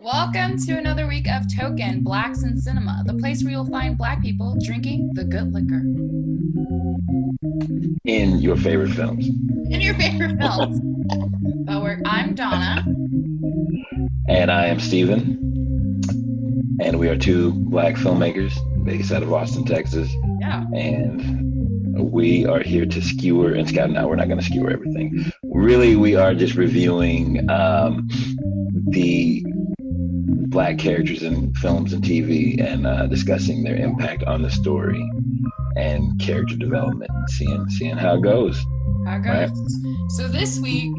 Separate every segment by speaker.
Speaker 1: Welcome to another week of Token Blacks in Cinema, the place where you'll find Black people drinking the good liquor.
Speaker 2: In your favorite films.
Speaker 1: In your favorite films. I'm Donna.
Speaker 2: And I am Steven. And we are two Black filmmakers based out of Austin, Texas.
Speaker 1: Yeah.
Speaker 2: And we are here to skewer and scout. Now, we're not going to skewer everything. Really, we are just reviewing the Black characters in films and TV and discussing their impact on the story and character development and seeing how it goes.
Speaker 1: Right? So this week,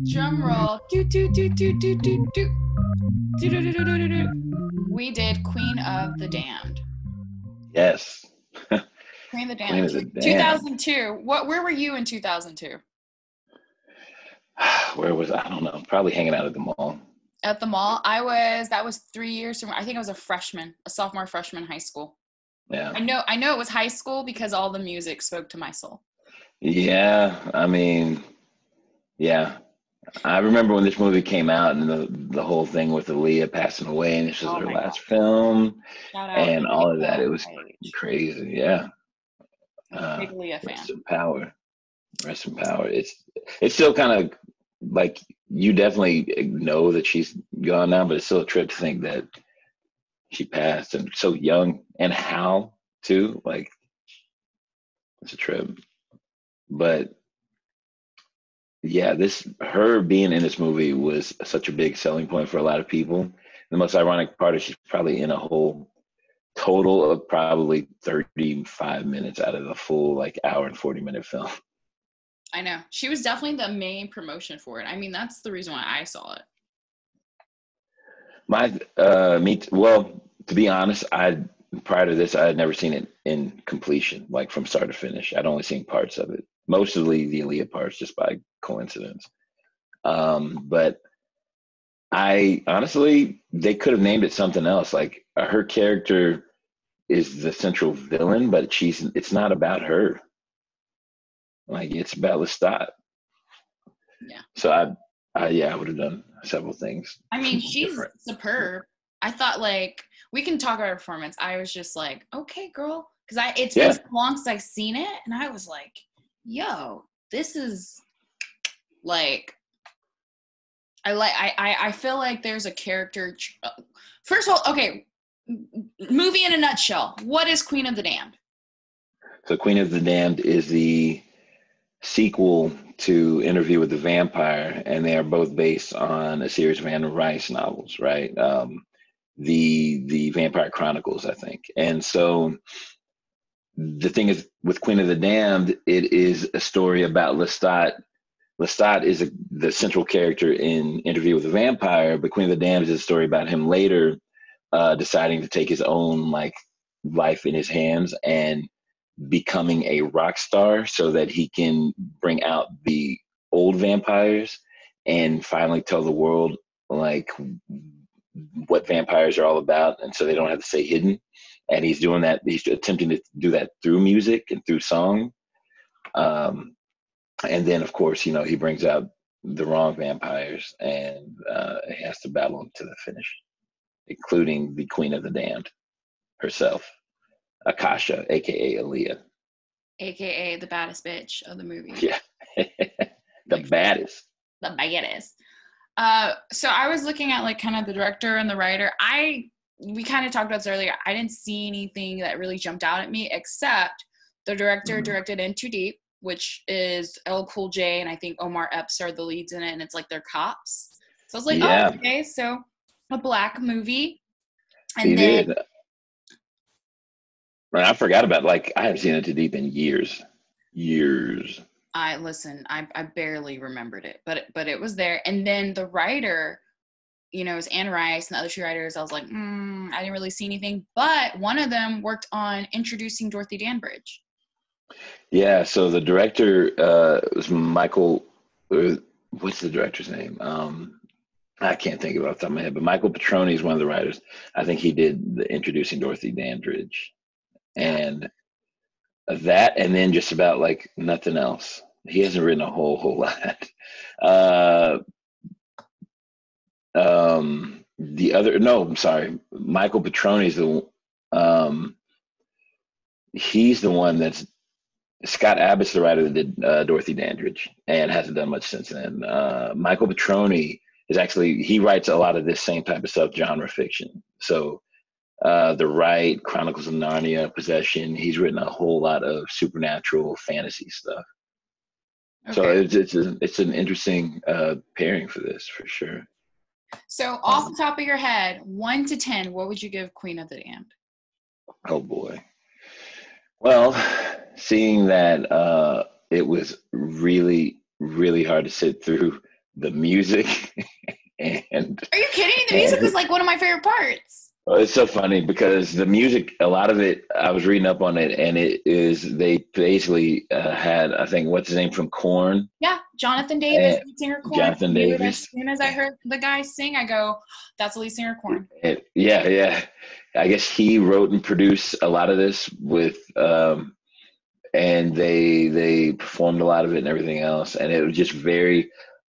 Speaker 1: drum roll, we did Queen of the Damned.
Speaker 2: Yes.
Speaker 1: Queen of the Damned. 2002. Where were you in 2002?
Speaker 2: Where was I? Don't know. Probably hanging out at the mall.
Speaker 1: At the mall? That was 3 years from, I think I was a sophomore freshman in high school.
Speaker 2: Yeah.
Speaker 1: I know it was high school because all the music spoke to my soul.
Speaker 2: Yeah. I mean, yeah. I remember when this movie came out and the whole thing with Aaliyah passing away and this was her last film and all of that. It was crazy. Yeah.
Speaker 1: Big Aaliyah fan.
Speaker 2: Rest in power. Rest in power. It's still kind of like you definitely know that she's gone now, but it's still a trip to think that she passed and so young and how too. Like it's a trip. But yeah, her being in this movie was such a big selling point for a lot of people. The most ironic part is she's probably in a whole total of probably 35 minutes out of the full like hour and 40-minute film.
Speaker 1: I know. She was definitely the main promotion for it. I mean, that's the reason why I saw it.
Speaker 2: Well, to be honest, prior to this, I had never seen it in completion, like from start to finish. I'd only seen parts of it, mostly the Aaliyah parts, just by coincidence. But I honestly, they could have named it something else. Like her character is the central villain, but it's not about her. Like it's about Lestat.
Speaker 1: Yeah.
Speaker 2: So I would have done several things.
Speaker 1: I mean, she's superb. I thought like we can talk about her performance. I was just like, okay, girl, because it's been so long since I've seen it, and I was like, yo, this is like, I feel like there's a character. First of all, okay, movie in a nutshell. What is Queen of the Damned?
Speaker 2: So Queen of the Damned is the sequel to Interview with the Vampire, and they are both based on a series of Anne Rice novels, right? The Vampire Chronicles, I think. And so the thing is, with Queen of the Damned, it is a story about Lestat. Lestat is the central character in Interview with the Vampire, but Queen of the Damned is a story about him later deciding to take his own like life in his hands and becoming a rock star so that he can bring out the old vampires and finally tell the world like what vampires are all about, and so they don't have to stay hidden. And he's doing that. He's attempting to do that through music and through song. And then, of course, he brings out the wrong vampires, and he has to battle them to the finish, including the Queen of the Damned herself, Akasha, aka Aaliyah,
Speaker 1: aka the baddest bitch of the movie.
Speaker 2: Yeah, the baddest.
Speaker 1: The baddest. So I was looking at like kind of the director and the writer. We kind of talked about this earlier. I didn't see anything that really jumped out at me except the director directed In Too Deep, which is LL Cool J and I think Omar Epps are the leads in it, and it's like they're cops. So I was like, oh, okay, so a Black movie. And
Speaker 2: he
Speaker 1: then
Speaker 2: did. I forgot about I haven't seen In Too Deep in years.
Speaker 1: I barely remembered it, but it was there. And then the writer, is Anne Rice, and the other two writers, I was like, I didn't really see anything. But one of them worked on Introducing Dorothy Dandridge.
Speaker 2: Yeah, so the director was Michael. What's the director's name? I can't think of it off the top of my head, but Michael Petroni is one of the writers. I think he did the Introducing Dorothy Dandridge. And that, and then just about like nothing else. He hasn't written a whole lot. I'm sorry. Michael Petroni's he's the one that's Scott Abbott's the writer that did Dorothy Dandridge and hasn't done much since then. Michael Petroni he writes a lot of this same type of stuff, genre fiction. So The Right, Chronicles of Narnia, Possession. He's written a whole lot of supernatural fantasy stuff. Okay. So it's an interesting pairing for this, for sure.
Speaker 1: So off the top of your head, 1 to 10, what would you give Queen of the Damned?
Speaker 2: Oh boy. Well, seeing that it was really, really hard to sit through the music and
Speaker 1: Are you kidding? The music was like one of my favorite parts.
Speaker 2: It's so funny because the music, a lot of it, I was reading up on it, and they basically had, I think, what's his name from Korn?
Speaker 1: Yeah, Jonathan Davis, lead singer Korn.
Speaker 2: Jonathan Davis.
Speaker 1: As soon as I heard the guy sing, I go, that's the lead singer Korn.
Speaker 2: Yeah. I guess he wrote and produced a lot of this with, and they performed a lot of it and everything else, and it was just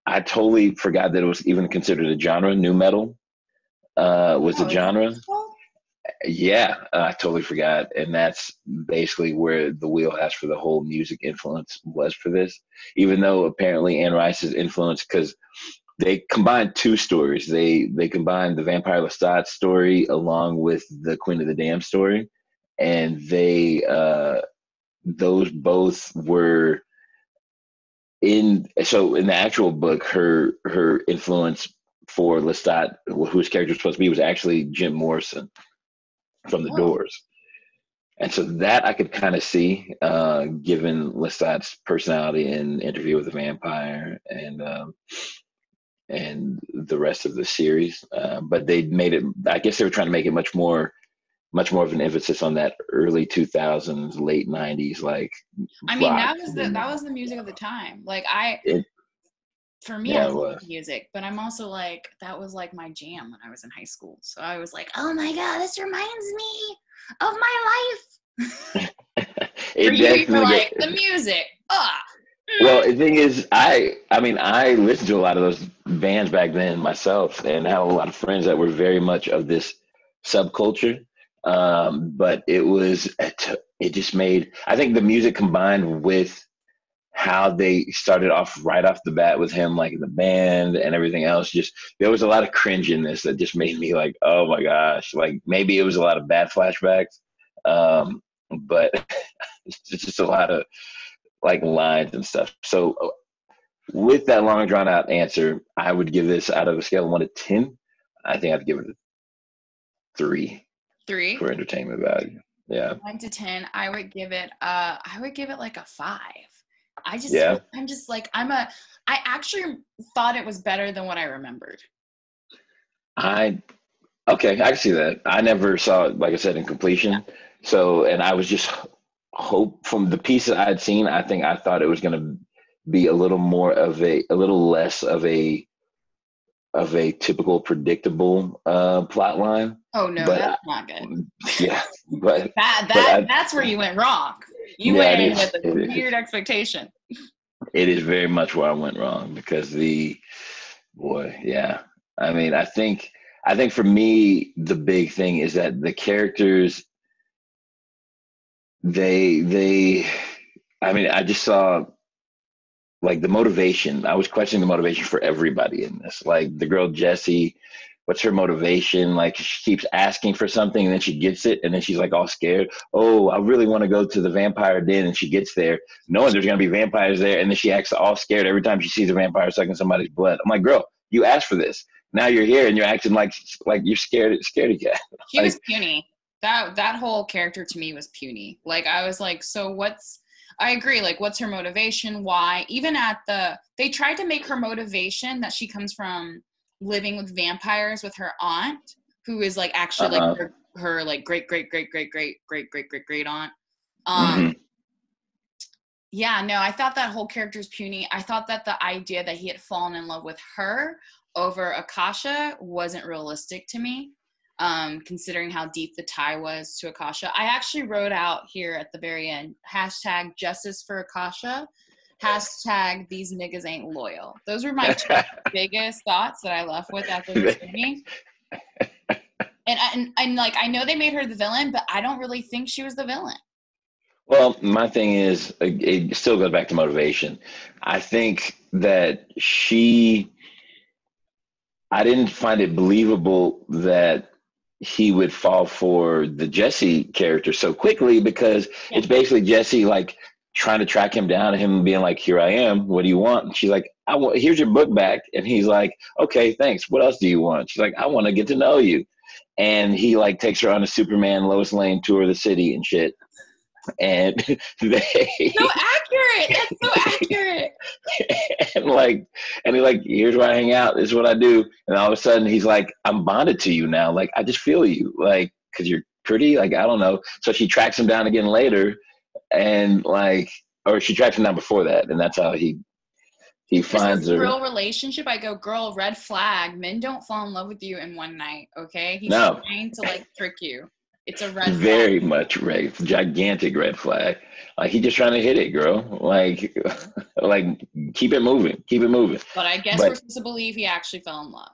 Speaker 2: I totally forgot that it was even considered a genre. Nu metal was a genre. Yeah, I totally forgot. And that's basically where the wheelhouse for the whole music influence was for this. Even though apparently Anne Rice's influence, because they combined two stories. They combined the Vampire Lestat story along with the Queen of the Damned story. And those both were in the actual book, her influence for Lestat, whose character was supposed to be, was actually Jim Morrison from The Doors. And so that I could kind of see, given Lestat's personality in Interview with the Vampire and the rest of the series. But they made it, I guess they were trying to make it much more of an emphasis on that early 2000s, late 90s, like.
Speaker 1: I mean, that was the music of the time. Like for me, I love music, but I'm also like, that was like my jam when I was in high school. So I was like, oh my God, this reminds me of my life. You're like, the music.
Speaker 2: Well, the thing is, I mean, I listened to a lot of those bands back then myself, and have a lot of friends that were very much of this subculture. But it just made, I think the music combined with how they started off right off the bat with him, like in the band and everything else, just, there was a lot of cringe in this that just made me like, oh my gosh, like maybe it was a lot of bad flashbacks. But it's just a lot of like lines and stuff. So with that long drawn out answer, I would give this, out of a scale of 1 to 10, I think I'd give it a 3.
Speaker 1: 3
Speaker 2: for entertainment value. Yeah.
Speaker 1: 1 to 10, I would give it like a 5. I'm just like, I actually thought it was better than what I remembered.
Speaker 2: I can see that. I never saw it, like I said, in completion. So, and I was just from the pieces I had seen, I thought it was going to be a little less of a typical predictable plot line.
Speaker 1: Oh no, that's not good.
Speaker 2: Yeah, but
Speaker 1: that's where you went wrong. You went in with a weird expectation.
Speaker 2: It is very much where I went wrong, because I mean, I think for me, the big thing is that the characters, I mean, I just saw like the motivation. I was questioning the motivation for everybody in this. Like the girl Jessie, what's her motivation? Like she keeps asking for something and then she gets it, and then she's like all scared. Oh, I really want to go to the vampire den, and she gets there knowing there's gonna be vampires there, and then she acts all scared every time she sees a vampire sucking somebody's blood. I'm like, girl, you asked for this. Now you're here and you're acting like you're scared cat.
Speaker 1: She was puny. That whole character to me was puny. Like I was like, so I agree. Like, what's her motivation? Why? Even they tried to make her motivation that she comes from living with vampires with her aunt, who is like actually like her like great aunt. Yeah, no, I thought that whole character was puny. I thought that the idea that he had fallen in love with her over Akasha wasn't realistic to me. Considering how deep the tie was to Akasha. I actually wrote out here at the very end, #justice for Akasha, #these niggas ain't loyal. Those were my two biggest thoughts that I left with after this meeting. And like, I know they made her the villain, but I don't really think she was the villain.
Speaker 2: Well, my thing is, it still goes back to motivation. I think that I didn't find it believable that he would fall for the Jesse character so quickly, because it's basically Jesse like trying to track him down and him being like, "Here I am. What do you want?" And she's like, "I want. Here's your book back." And he's like, "Okay, thanks. What else do you want?" She's like, "I want to get to know you." And he like takes her on a Superman Lois Lane tour of the city and shit. And they
Speaker 1: So accurate. That's so accurate.
Speaker 2: and like, and he's like, "Here's where I hang out. This is what I do." And all of a sudden he's like, "I'm bonded to you now. Like, I just feel you, like, because you're pretty, like, I don't know." So she tracks him down again later, and like, or she tracks him down before that, and that's how he
Speaker 1: This
Speaker 2: finds
Speaker 1: is a
Speaker 2: her.
Speaker 1: real relationship. I go, girl, red flag. Men don't fall in love with you in one night, okay? He's
Speaker 2: No,
Speaker 1: trying to like trick you. It's a red flag.
Speaker 2: very much red, gigantic red flag. Like, he just trying to hit it, girl. Like, like, keep it moving, keep it moving.
Speaker 1: But I guess we're
Speaker 2: But
Speaker 1: supposed to believe he actually fell in love.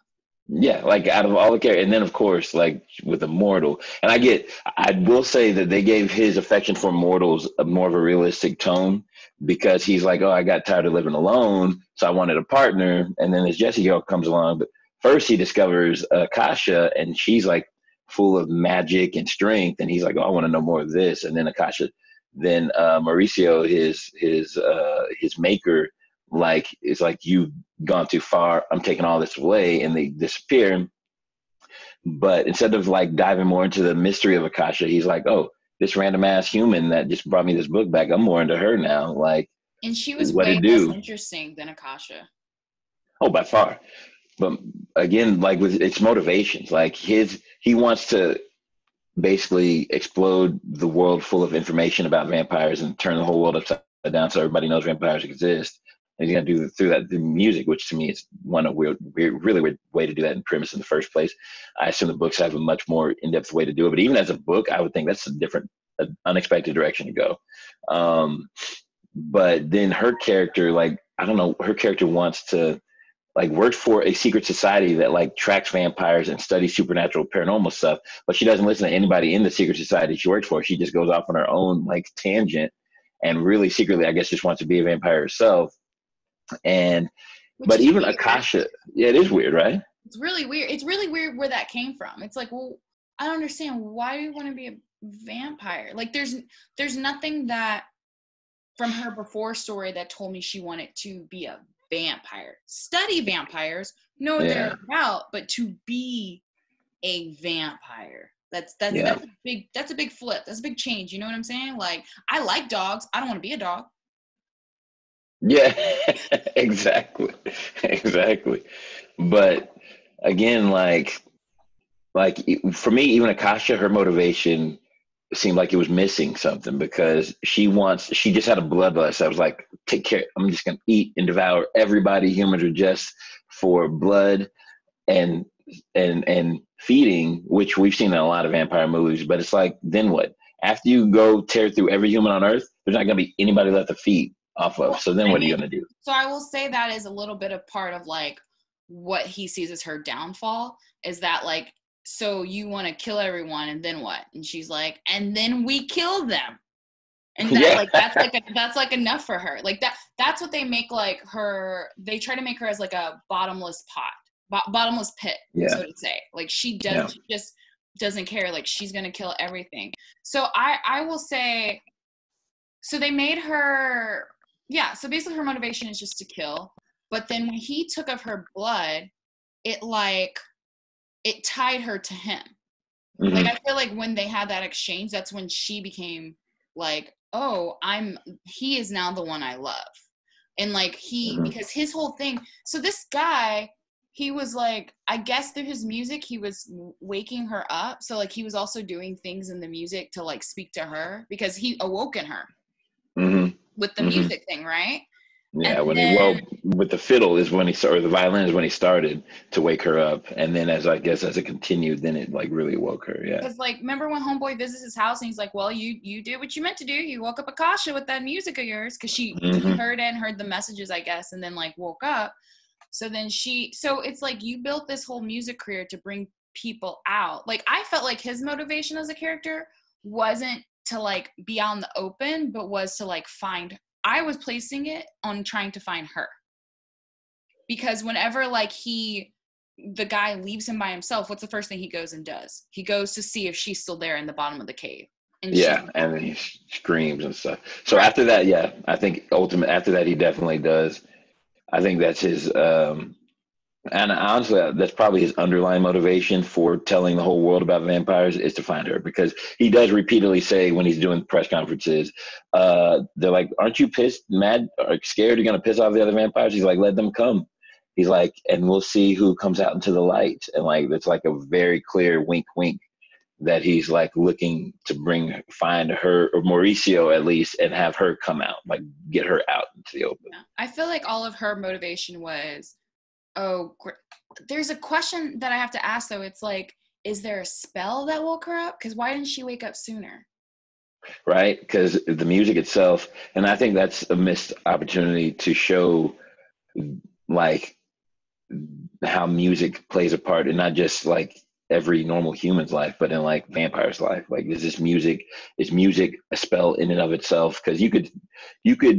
Speaker 2: yeah, like, out of all the characters, and then of course, like, with Immortal, and I will say that they gave his affection for mortals a more of a realistic tone, because he's like, "Oh, I got tired of living alone, so I wanted a partner." And then this Jessie girl comes along, but first he discovers Akasha, and she's like full of magic and strength, and he's like, "Oh, I want to know more of this." And then Akasha, then Mauricio, his maker, like, is like, "You've gone too far. I'm taking all this away," and they disappear. But instead of like diving more into the mystery of Akasha, he's like, "Oh, this random ass human that just brought me this book back, I'm more into her now. Like,
Speaker 1: And she was
Speaker 2: what
Speaker 1: way
Speaker 2: to
Speaker 1: less
Speaker 2: do."
Speaker 1: interesting than Akasha.
Speaker 2: Oh, by far. But again, like, with its motivations, like, he wants to basically explode the world full of information about vampires and turn the whole world upside down so everybody knows vampires exist. And he's gonna do through that through music, which to me is one a really weird way to do that in premise in the first place. I assume the books have a much more in-depth way to do it, but even as a book, I would think that's a different, unexpected direction to go. But then her character, like, I don't know, her character wants to like work for a secret society that like tracks vampires and studies supernatural paranormal stuff, but she doesn't listen to anybody in the secret society she works for. She just goes off on her own like tangent, and really secretly, I guess, just wants to be a vampire herself. And
Speaker 1: Which
Speaker 2: but
Speaker 1: is
Speaker 2: even
Speaker 1: weird.
Speaker 2: Akasha, yeah, it is weird, right?
Speaker 1: It's really weird. It's really weird where that came from. It's like, well, I don't understand. Why do you want to be a vampire? Like, there's nothing that from her before story that told me she wanted to be a vampire. Study vampires, know what they're about, but to be a vampire. That's
Speaker 2: Yeah,
Speaker 1: that's a big flip. That's a big change. You know what I'm saying? Like, I like dogs. I don't want to be a dog.
Speaker 2: yeah. Exactly, exactly. But again, for me, even Akasha, her motivation seemed like it was missing something, because she just had a bloodlust. I was like, take care. I'm just going to eat and devour everybody. Humans are just for blood and, and feeding, which we've seen in a lot of vampire movies. But it's like, then what? After you go tear through every human on earth, there's not going to be anybody left to feed off of. So then what are you going to do?
Speaker 1: So I will say that is a little bit of part of like what he sees as her downfall, is that like, so you want to kill everyone and then what? And she's like, and then we kill them. And that like that's like enough for her. Like that's what they make like her. They try to make her as like a bottomless bottomless pit, so to say. Like she just doesn't care. Like she's gonna kill everything. So I will say, so they made her, yeah. So basically her motivation is just to kill. But then when he took of her blood, it tied her to him. Mm-hmm. Like I feel like when they had that exchange, that's when she became like, oh, he is now the one I love. And like because his whole thing, so this guy, he was like, I guess through his music, he was waking her up. So like he was also doing things in the music to like speak to her, because he awoke in her with the music thing, right?
Speaker 2: Yeah, with the fiddle is when or the violin is when he started to wake her up, and then as it continued, then it like really woke her. Yeah.
Speaker 1: Because like, remember when Homeboy visits his house and he's like, "Well, you did what you meant to do. You woke up Akasha with that music of yours," because she heard it and heard the messages, I guess, and then like woke up. So then so it's like you built this whole music career to bring people out. Like, I felt like his motivation as a character wasn't to like be out in the open, but was to like find, I was placing it on trying to find her. Because whenever like the guy leaves him by himself, what's the first thing he goes and does? He goes to see if she's still there in the bottom of the cave. And
Speaker 2: Yeah, and then he screams and stuff. So
Speaker 1: right.
Speaker 2: after that, yeah, I think after that he definitely does. I think that's his and honestly, that's probably his underlying motivation for telling the whole world about vampires is to find her, because he does repeatedly say when he's doing press conferences, they're like, "Aren't you pissed, mad, or scared you're going to piss off the other vampires?" He's like, "Let them come." He's like, "And we'll see who comes out into the light." And like, it's like a very clear wink, wink that he's like looking to find her, or Mauricio at least, and have her come out, like get her out into the open.
Speaker 1: Yeah. I feel like all of her motivation was, there's a question that I have to ask though. It's like, is there a spell that woke her up? Because why didn't she wake up sooner?
Speaker 2: Right? Because the music itself, and I think that's a missed opportunity to show like how music plays a part in not just like every normal human's life, but in like vampire's life. Like, is music a spell in and of itself? Because you could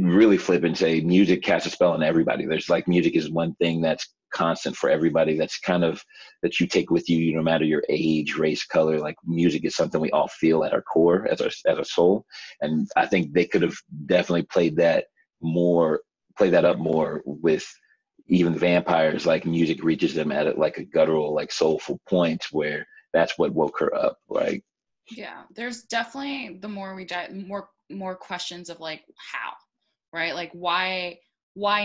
Speaker 2: really flip and say music casts a spell on everybody. There's like, music is one thing that's constant for everybody, that's kind of that you take with you no matter your age, race, color. Like, music is something we all feel at our core, as a soul. And I think they could have definitely played that up more with even vampires. Like, music reaches them at like a guttural, like soulful point where that's what woke her up, right?
Speaker 1: Yeah, there's definitely, the more we dive, more questions of like how, right? Like, why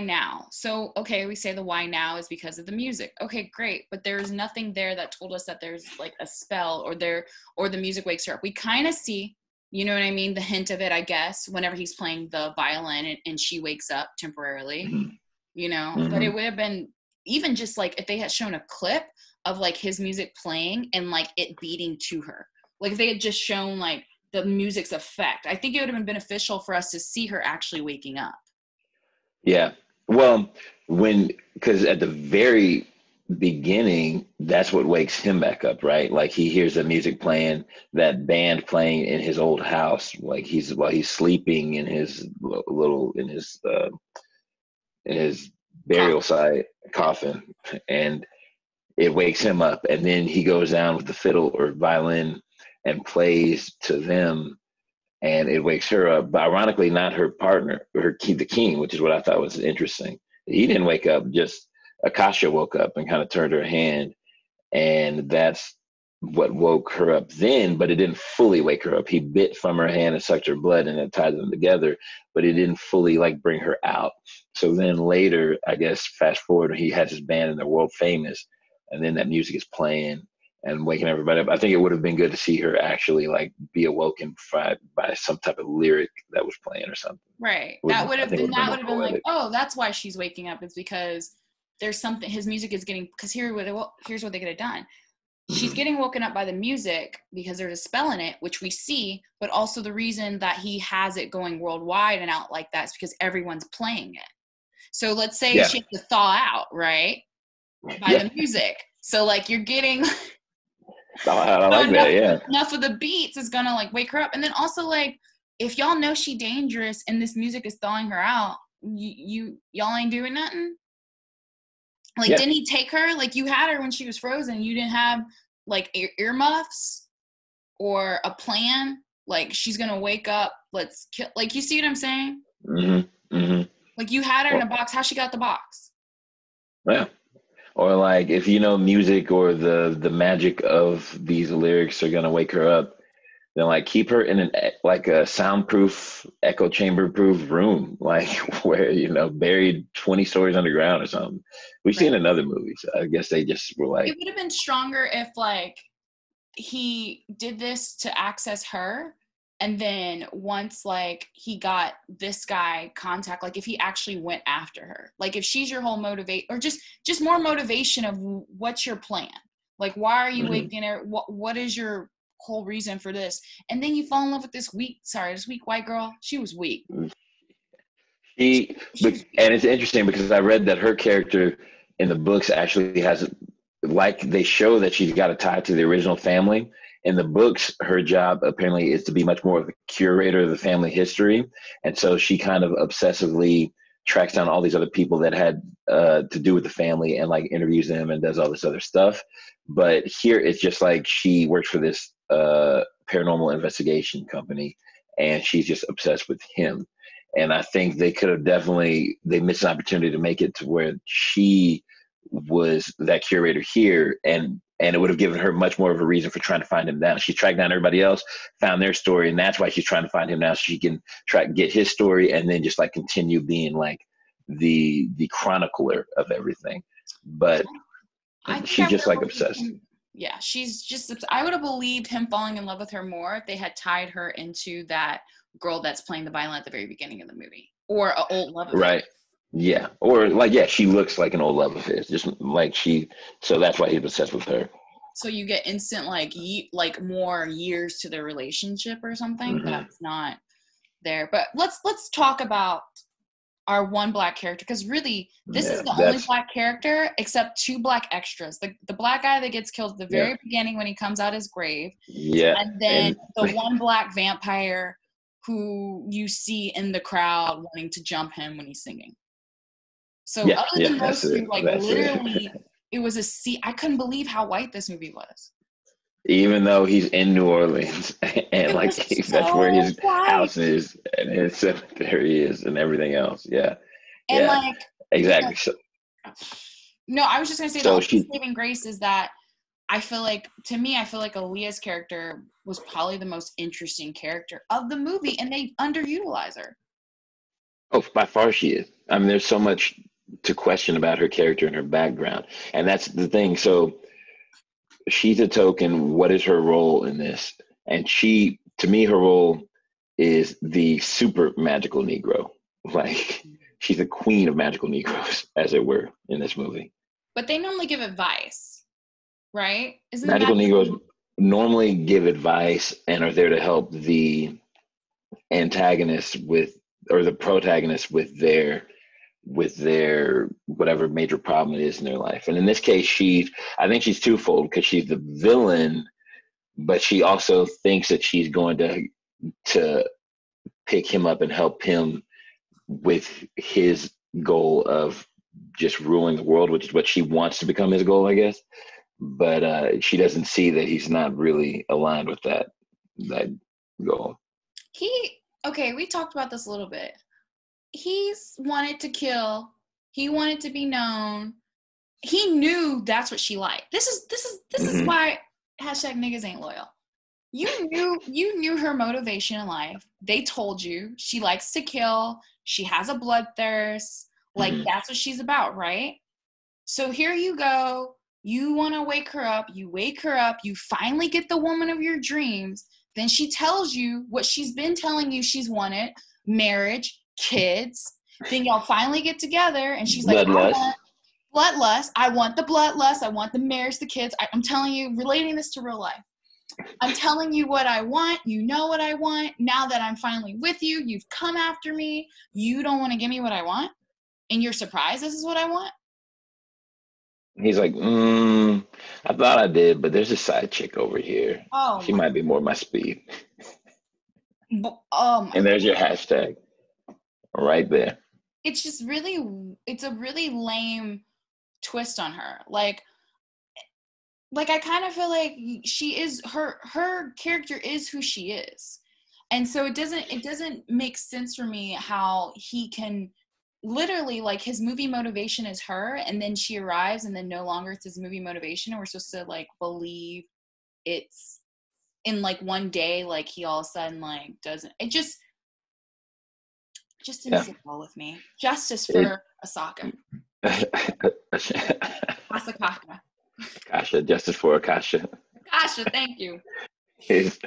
Speaker 1: now? So okay, we say the why now is because of the music. Okay, great, but there's nothing there that told us that there's like a spell, or the music wakes her up. We kind of see, you know what I mean, the hint of it, I guess, whenever he's playing the violin and she wakes up temporarily.
Speaker 2: Mm-hmm.
Speaker 1: You know,
Speaker 2: Mm-hmm.
Speaker 1: but it would have been even just like if they had shown a clip of like his music playing and like it beating to her. Like, if they had just shown like the music's effect, I think it would have been beneficial for us to see her actually waking up.
Speaker 2: Yeah. Well, because at the very beginning, that's what wakes him back up, right? Like, he hears the music playing, that band playing in his old house, like while he's sleeping in his in his burial site coffin, and it wakes him up, and then he goes down with the fiddle or violin and plays to them, and it wakes her up. But ironically, not her partner, the king, which is what I thought was interesting. He didn't wake up; just Akasha woke up and kind of turned her hand, and that's what woke her up then. But it didn't fully wake her up. He bit from her hand and sucked her blood, and it tied them together. But it didn't fully like bring her out. So then later, I guess, fast forward, he has his band and they're world famous, and then that music is playing and waking everybody up. I think it would have been good to see her actually like be awoken by some type of lyric that was playing or something.
Speaker 1: Right. That would have been like, oh, that's why she's waking up. It's because there's something, his music is getting, because here's what they could have done. She's getting woken up by the music because there's a spell in it, which we see, but also the reason that he has it going worldwide and out like that is because everyone's playing it. So let's say she has to thaw out, right? By the music. So like, you're getting enough of the beats is gonna like wake her up. And then also, like, if y'all know she dangerous and this music is thawing her out, y'all ain't doing nothing. Like, didn't he take her? Like, you had her when she was frozen. You didn't have like earmuffs or a plan. Like, she's gonna wake up. Let's kill. Like, you see what I'm saying?
Speaker 2: Mm-hmm. Mm-hmm.
Speaker 1: Like, you had her in a box. How she got the box?
Speaker 2: Yeah. Or like, if you know music or the magic of these lyrics are gonna wake her up, then like keep her in a soundproof, echo chamber proof room, like where, buried 20 stories underground or something. We've seen in other movies. I guess they just were like,
Speaker 1: it would have been stronger if like he did this to access her, and then once like he got this guy contact, like if he actually went after her, like if she's your whole motivate, or just more motivation of what's your plan, like why are you waking her, what is your whole reason for this, and then you fall in love with this weak white girl. She was weak.
Speaker 2: And it's interesting because I read that her character in the books actually has like they show that she's got a tie to the original family. In the books, her job apparently is to be much more of a curator of the family history. And so she kind of obsessively tracks down all these other people that had to do with the family and like interviews them and does all this other stuff. But here it's just like she works for this paranormal investigation company and she's just obsessed with him. And I think they could have they missed an opportunity to make it to where she was that curator here, and it would have given her much more of a reason for trying to find him down. She tracked down everybody else, found their story, and that's why she's trying to find him now, so she can get his story and then just like continue being like the chronicler of everything. But she's just like obsessed.
Speaker 1: Yeah, she's just, I would have believed him falling in love with her more if they had tied her into that girl that's playing the violin at the very beginning of the movie, or an old love of his.
Speaker 2: Right. Yeah. Or like, yeah, she looks like an old love of his, just like so that's why he's obsessed with her.
Speaker 1: So you get instant like more years to their relationship or something. That's not there. But let's talk about our one black character, because really this is the only black character except two black extras. The black guy that gets killed at the very beginning when he comes out his grave.
Speaker 2: Yeah.
Speaker 1: And then the one black vampire who you see in the crowd wanting to jump him when he's singing. So other than those two, like literally, it was I couldn't believe how white this movie was.
Speaker 2: Even though he's in New Orleans and like that's where his house is and his cemetery is and everything else. Yeah.
Speaker 1: And like
Speaker 2: exactly.
Speaker 1: No, I was just gonna say the only saving grace is that I feel like Aaliyah's character was probably the most interesting character of the movie, and they underutilize her.
Speaker 2: Oh, by far she is. I mean, there's so much to question about her character and her background. And that's the thing. So she's a token. What is her role in this? And to me, her role is the super magical Negro. Like, she's the queen of magical Negroes, as it were, in this movie.
Speaker 1: But they normally give advice, right?
Speaker 2: Magical Negroes normally give advice and are there to help the antagonist or the protagonist with their whatever major problem it is in their life. And in this case, I think she's twofold, because she's the villain, but she also thinks that she's going to pick him up and help him with his goal of just ruling the world, which is what she wants to become his goal, I guess. But she doesn't see that he's not really aligned with that goal.
Speaker 1: We talked about this a little bit. He's wanted to kill. He wanted to be known. He knew that's what she liked. This is why #niggasAintLoyal. You knew her motivation in life. They told you she likes to kill. She has a bloodthirst. Like that's what she's about, right? So here you go. You want to wake her up. You wake her up. You finally get the woman of your dreams. Then she tells you what she's been telling you she's wanted: marriage, kids. Then y'all finally get together and she's like, bloodlust. I want the bloodlust. I want the marriage, the kids. I'm telling you, relating this to real life. I'm telling you what I want. You know what I want. Now that I'm finally with you, you've come after me. You don't want to give me what I want? And you're surprised this is what I want?
Speaker 2: He's like, I thought I did, but there's a side chick over here.
Speaker 1: Oh,
Speaker 2: she might be more my speed.
Speaker 1: And
Speaker 2: there's your hashtag right there.
Speaker 1: It's just it's a really lame twist on her. Like I kind of feel like she is her character is who she is. And so it doesn't make sense for me how he can literally, like, his movie motivation is her, and then she arrives, and then no longer it's his movie motivation, and we're supposed to like believe it's in like one day, like he all of a sudden like doesn't. It just didn't sit well with me. Justice for Asaka.
Speaker 2: Akasha, justice for Akasha.
Speaker 1: Akasha, thank you.
Speaker 2: His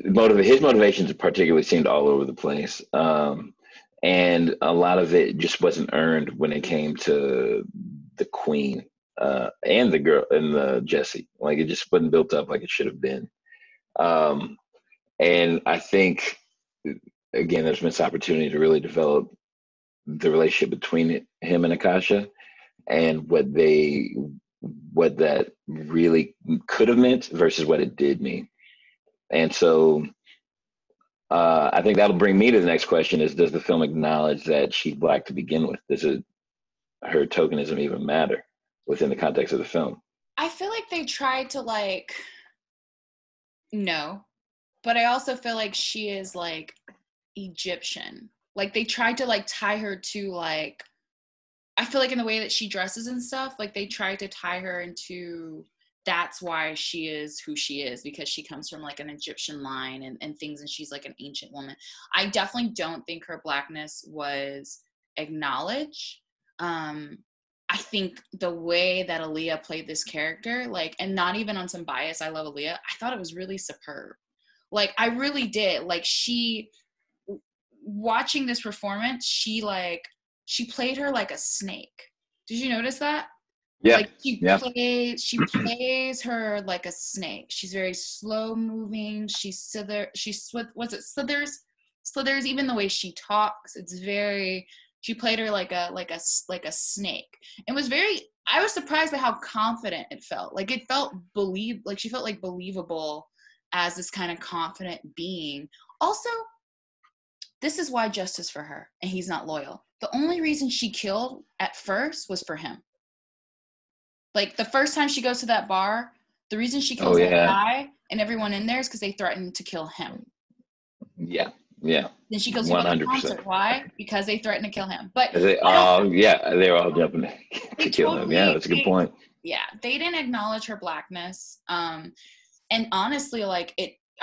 Speaker 2: motivations particularly seemed all over the place. And a lot of it just wasn't earned when it came to the queen and the girl and the Jesse. Like, it just wasn't built up like it should have been. And I think, again, there's missed opportunity to really develop the relationship between him and Akasha and what they what that really could have meant versus what it did mean. And so I think that'll bring me to the next question: is does the film acknowledge that she's Black to begin with? Does her tokenism even matter within the context of the film?
Speaker 1: I feel like they tried to like, no, but I also feel like she is like Egyptian. Like they tried to like tie her to like, I feel like in the way that she dresses and stuff, like they tried to tie her into that's why she is who she is, because she comes from like an Egyptian line and things, and she's like an ancient woman. I definitely don't think her Blackness was acknowledged. I think the way that Aaliyah played this character, like, and not even on some bias, I love Aaliyah, I thought it was really superb. Like, I really did. Like, watching this performance, she played her like a snake. Did you notice that?
Speaker 2: Yeah.
Speaker 1: Like she plays her like a snake. She's very slow moving. Slithers. Even the way she talks, she played her like a snake. It was I was surprised by how confident it felt. Like it felt she felt like believable as this kind of confident being. Also, this is why justice for her, and he's not loyal. The only reason she killed at first was for him. Like the first time she goes to that bar, the reason she kills that guy and everyone in there is because they threatened to kill him.
Speaker 2: Yeah.
Speaker 1: Then she goes to the concert. Why? Because they threatened to kill him. But
Speaker 2: they were all jumping to kill him. Yeah, that's a good point.
Speaker 1: Yeah, they didn't acknowledge her Blackness. And honestly, like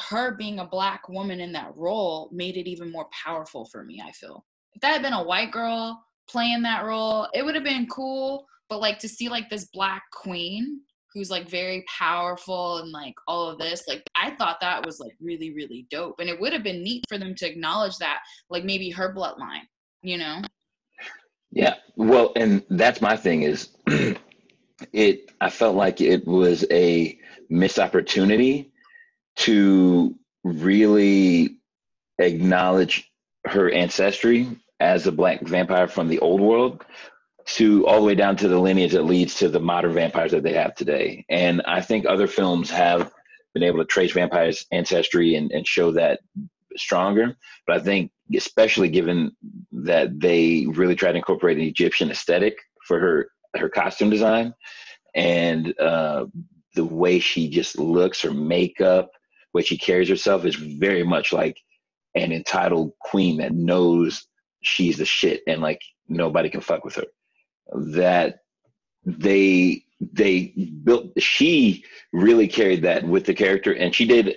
Speaker 1: her being a Black woman in that role made it even more powerful for me, I feel. If that had been a white girl playing that role, it would have been cool. But like to see like this Black queen who's like very powerful and like all of this, like I thought that was like really, really dope. And it would have been neat for them to acknowledge that, like maybe her bloodline, you know?
Speaker 2: Yeah. Well, and that's my thing is I felt like it was a missed opportunity to really acknowledge her ancestry as a Black vampire from the old world, to all the way down to the lineage that leads to the modern vampires that they have today. And I think other films have been able to trace vampires' ancestry and show that stronger. But I think, especially given that they really tried to incorporate an Egyptian aesthetic for her costume design, and the way she just looks, her makeup, the way she carries herself is very much like an entitled queen that knows she's the shit and like nobody can fuck with her. That she really carried that with the character, and she did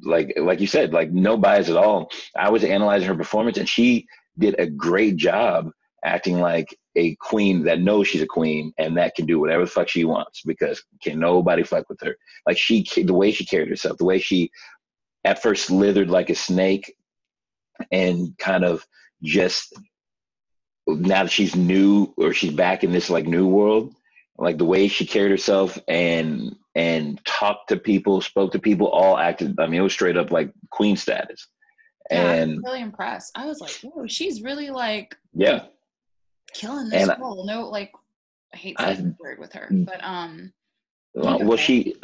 Speaker 2: like you said, like no bias at all. I was analyzing her performance, and she did a great job acting like a queen that knows she's a queen and that can do whatever the fuck she wants because can nobody fuck with her. Like the way she carried herself, the way she at first slithered like a snake and kind of just, now that she's new or she's back in this like new world, like the way she carried herself and talked to people, spoke to people, all acted, I mean, it was straight up like queen status.
Speaker 1: Yeah,
Speaker 2: and
Speaker 1: I was really impressed. I was like, whoa, she's really like killing this role. No, like I hate saying the word with her, but
Speaker 2: well, she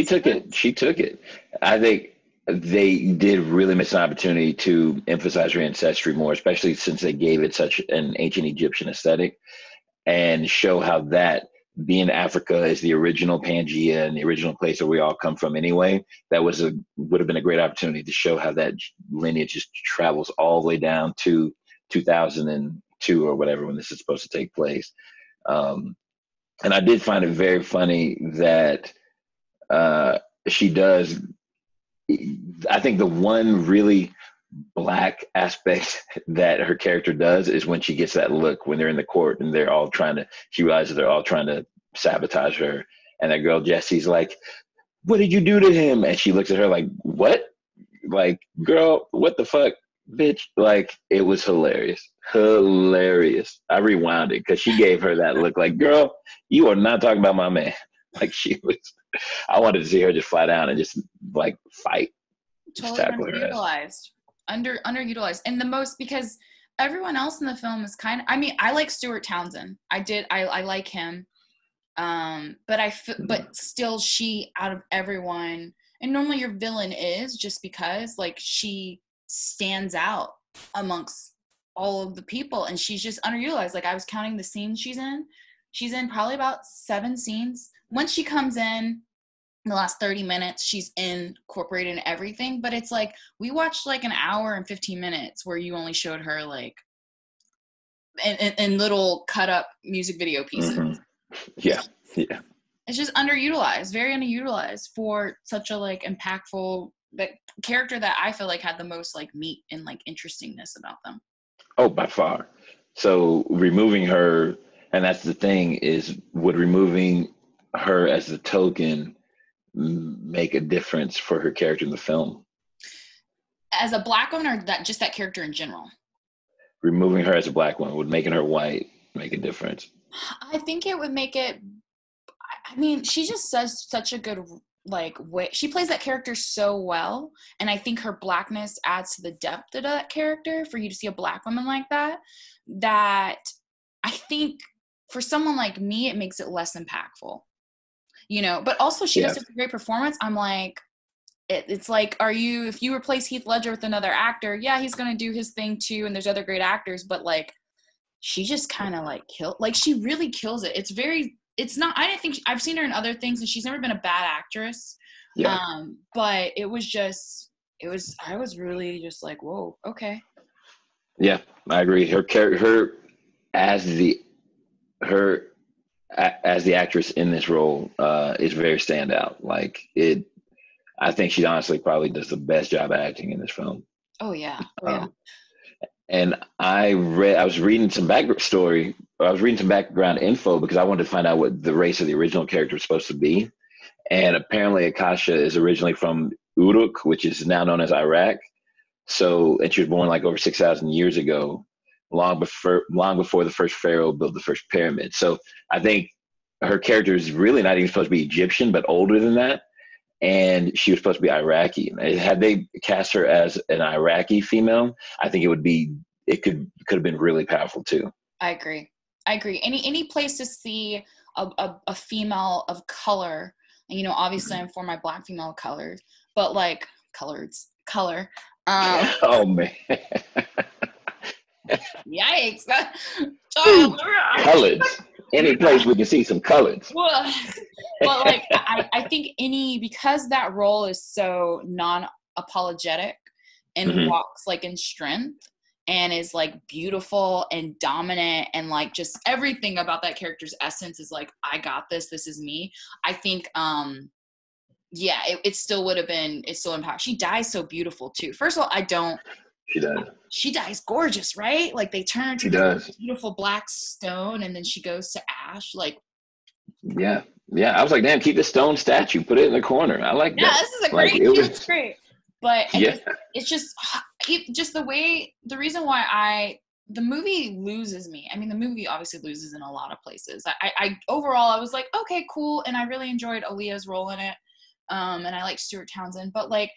Speaker 2: took it. I think they did really miss an opportunity to emphasize her ancestry more, especially since they gave it such an ancient Egyptian aesthetic, and show how that being Africa is the original Pangea and the original place where we all come from anyway. That would have been a great opportunity to show how that lineage just travels all the way down to 2002 or whatever, when this is supposed to take place. And I did find it very funny that she does. I think the one really Black aspect that her character does is when she gets that look when they're in the court and she realizes they're all trying to sabotage her. And that girl Jessie's like, "What did you do to him?" And she looks at her like, "What?" Like, girl, what the fuck, bitch? Like, it was hilarious. I rewound it because she gave her that look like, "Girl, you are not talking about my man." Like, she was, I wanted to see her just fly down and just like fight.
Speaker 1: Totally underutilized. And the most, because everyone else in the film is kind of, I mean, I like Stuart Townsend. I like him. But still, she, out of everyone, and normally your villain is just because like she stands out amongst all of the people, and she's just underutilized. Like I was counting the scenes she's in probably about 7 scenes. Once she comes in the last 30 minutes, she's incorporated in everything, but it's like we watched like an hour and 15 minutes where you only showed her like in little cut up music video pieces.
Speaker 2: Yeah.
Speaker 1: It's just underutilized, very underutilized for such a like impactful character that I feel like had the most like meat and like interestingness about them.
Speaker 2: Oh, by far. So removing her, and that's the thing, is would removing her as the token make a difference for her character in the film?
Speaker 1: As a Black woman, or that just that character in general?
Speaker 2: Removing her as a Black woman, would making her white make a difference?
Speaker 1: I think it would make it. I mean, she just says such a good like way. She plays that character so well, and I think her Blackness adds to the depth of that character for you to see a Black woman like that. That I think for someone like me, it makes it less impactful. You know, but also she does such a great performance. I'm like, it's like, if you replace Heath Ledger with another actor, yeah, he's gonna do his thing too, and there's other great actors, but like, she just kind of like she really kills it. It's not, I didn't think, I've seen her in other things, and she's never been a bad actress. Yeah. But I was really just like, whoa, okay.
Speaker 2: Yeah, I agree. Her as the actress in this role is very standout. Like I think she honestly probably does the best job acting in this film.
Speaker 1: Oh yeah.
Speaker 2: And I was reading some background info because I wanted to find out what the race of the original character was supposed to be. And apparently Akasha is originally from Uruk, which is now known as Iraq. So, and she was born like over 6,000 years ago, long before the first pharaoh built the first pyramid. So I think her character is really not even supposed to be Egyptian, but older than that. And she was supposed to be Iraqi. Had they cast her as an Iraqi female, I think it could have been really powerful too. I
Speaker 1: agree. Any place to see a female of color, and you know, obviously I'm for my Black female colors, but like color.
Speaker 2: Oh man.
Speaker 1: Yikes.
Speaker 2: Colors. Any place we can see some colors.
Speaker 1: But like I think because that role is so non-apologetic and walks like in strength and is like beautiful and dominant, and like just everything about that character's essence is like, I got this is me. I think it still would have been, it's still impactful. She dies so beautiful too. First of all,
Speaker 2: she does.
Speaker 1: She dies gorgeous, right? Like they turn her to this beautiful black stone, and then she goes to ash. Like,
Speaker 2: yeah. I was like, damn, keep the stone statue, put it in the corner. I like that.
Speaker 1: Yeah, this is a great. It's great, but it's just the reason why the movie loses me. I mean, the movie obviously loses in a lot of places. I overall I was like, okay, cool, and I really enjoyed Aaliyah's role in it, and I like Stuart Townsend, but like,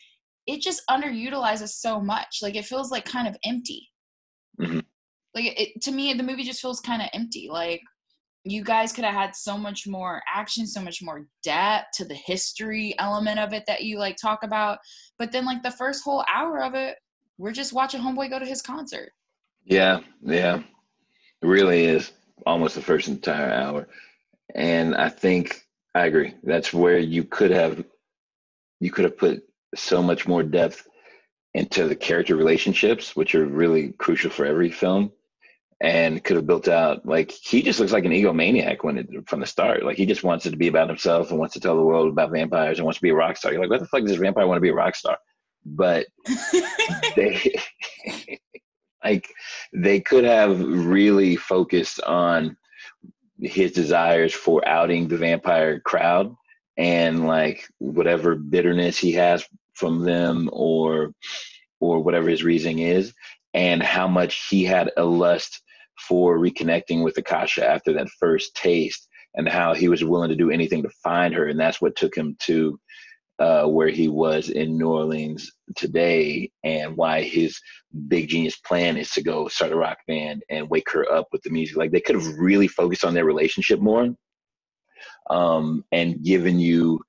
Speaker 1: it just underutilizes so much. Like it feels like kind of empty. Mm-hmm. Like to me, the movie just feels kind of empty. Like you guys could have had so much more action, so much more depth to the history element of it that you like talk about. But then like the first whole hour of it, we're just watching homeboy go to his concert. Yeah.
Speaker 2: It really is almost the first entire hour. And I think I agree. That's where you could have put so much more depth into the character relationships, which are really crucial for every film, and could have built out, like, he just looks like an egomaniac from the start. Like he just wants it to be about himself and wants to tell the world about vampires and wants to be a rock star. You're like, what the fuck does this vampire want to be a rock star? But they could have really focused on his desires for outing the vampire crowd and like whatever bitterness he has from them or whatever his reasoning is, and how much he had a lust for reconnecting with Akasha after that first taste, and how he was willing to do anything to find her. And that's what took him to where he was in New Orleans today, and why his big genius plan is to go start a rock band and wake her up with the music. Like they could have really focused on their relationship more. and giving you